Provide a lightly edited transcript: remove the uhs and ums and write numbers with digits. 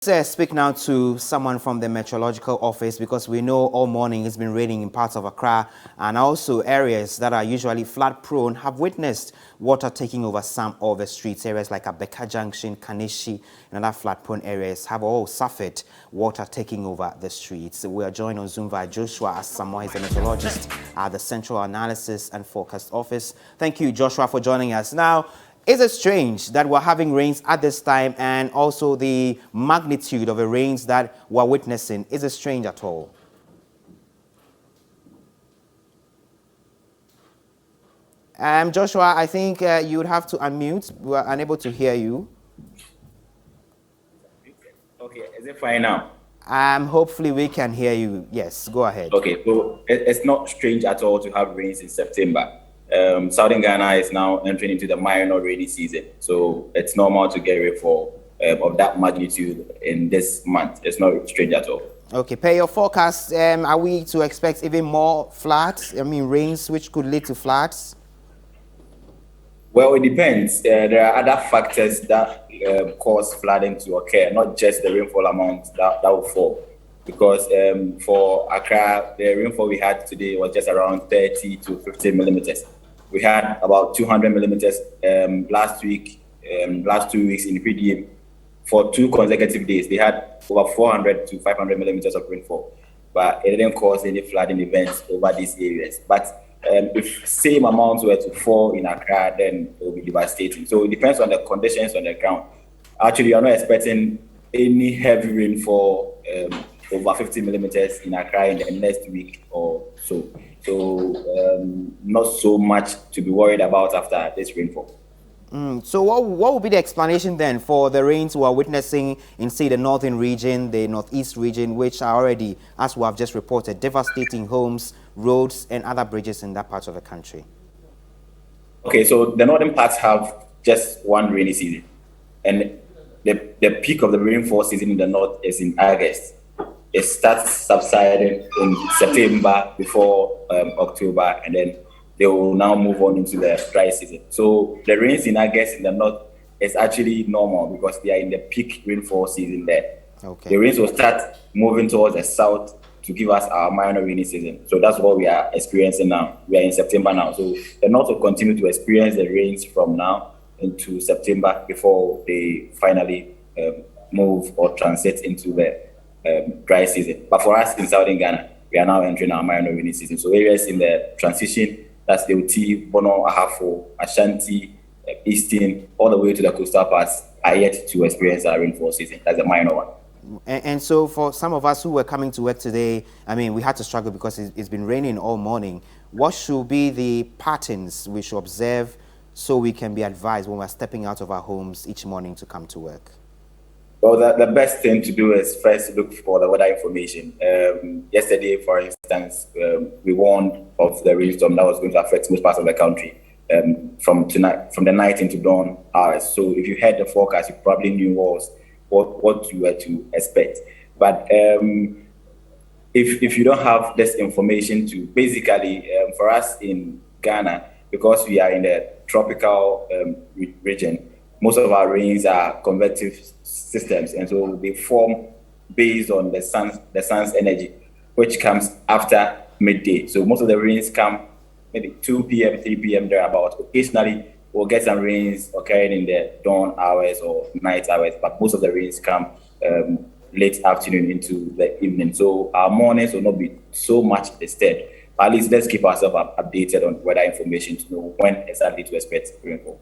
Speak now to someone from the meteorological office because we know all morning it's been raining in parts of Accra, and also areas that are usually flood prone have witnessed water taking over some of the streets. Areas like Abeka Junction, Kaneshi and other flood prone areas have all suffered water taking over the streets. We are joined on Zoom by Joshua Asamoah, he's a meteorologist at the Central Analysis and Forecast Office. Thank you, Joshua, for joining us. Now, is it strange that we're having rains at this time, and also the magnitude of the rains that we're witnessing? Is it strange at all? Joshua, I think you would have to unmute. We're unable to hear you. Okay, is it fine now? Hopefully we can hear you. Yes, go ahead. Okay, so it's not strange at all to have rains in September. Southern Ghana is now entering into the minor rainy season, so it's normal to get rainfall of that magnitude in this month. It's not strange at all. Okay, per your forecast, are we to expect even more floods? Rains which could lead to floods? Well, it depends. There are other factors that cause flooding to occur, not just the rainfall amount that will fall. Because for Accra, the rainfall we had today was just around 30 to 50 millimeters. We had about 200 millimeters last week, last 2 weeks in the PDM. For 2 consecutive days, they had over 400 to 500 millimeters of rainfall. But it didn't cause any flooding events over these areas. But if same amounts were to fall in Accra, then it will be devastating. So it depends on the conditions on the ground. Actually, I'm not expecting any heavy rainfall over 50 millimeters in Accra in the next week or so. So not so much to be worried about after this rainfall. So what would be the explanation then for the rains we are witnessing in, say, the northern region, the northeast region, which are already, as we have just reported, devastating homes, roads, and other bridges in that part of the country? Okay, so the northern parts have just one rainy season, and the peak of the rainfall season in the north is in August. It starts subsiding in September before October, and then they will now move on into the dry season. So the rains in August in the north is actually normal because they are in the peak rainfall season there. Okay. The rains will start moving towards the south to give us our minor rainy season. So that's what we are experiencing now. We are in September now. So the north will continue to experience the rains from now into September before they finally move or transit into the dry season. But for us in Southern Ghana, we are now entering our minor rainy season. So areas in the transition, that's the Oti, Bono, Ahafo, Ashanti, Eastern, all the way to the coastal parts, are yet to experience our rainfall season. That's a minor one. And so for some of us who were coming to work today, we had to struggle because it's been raining all morning. What should be the patterns we should observe so we can be advised when we're stepping out of our homes each morning to come to work? Well, the best thing to do is first look for the weather information. Yesterday, for instance, we warned of the rainstorm that was going to affect most parts of the country from the night into dawn hours. So if you heard the forecast, you probably knew what you were to expect. But if you don't have this information to basically, for us in Ghana, because we are in the tropical region, most of our rains are convective systems, and so they form based on the sun's energy, which comes after midday. So most of the rains come maybe 2 p.m., 3 p.m. thereabout. Occasionally, we'll get some rains occurring in the dawn hours or night hours, but most of the rains come late afternoon into the evening. So our mornings will not be so much disturbed. At least let's keep ourselves updated on weather information to know when exactly to expect rainfall.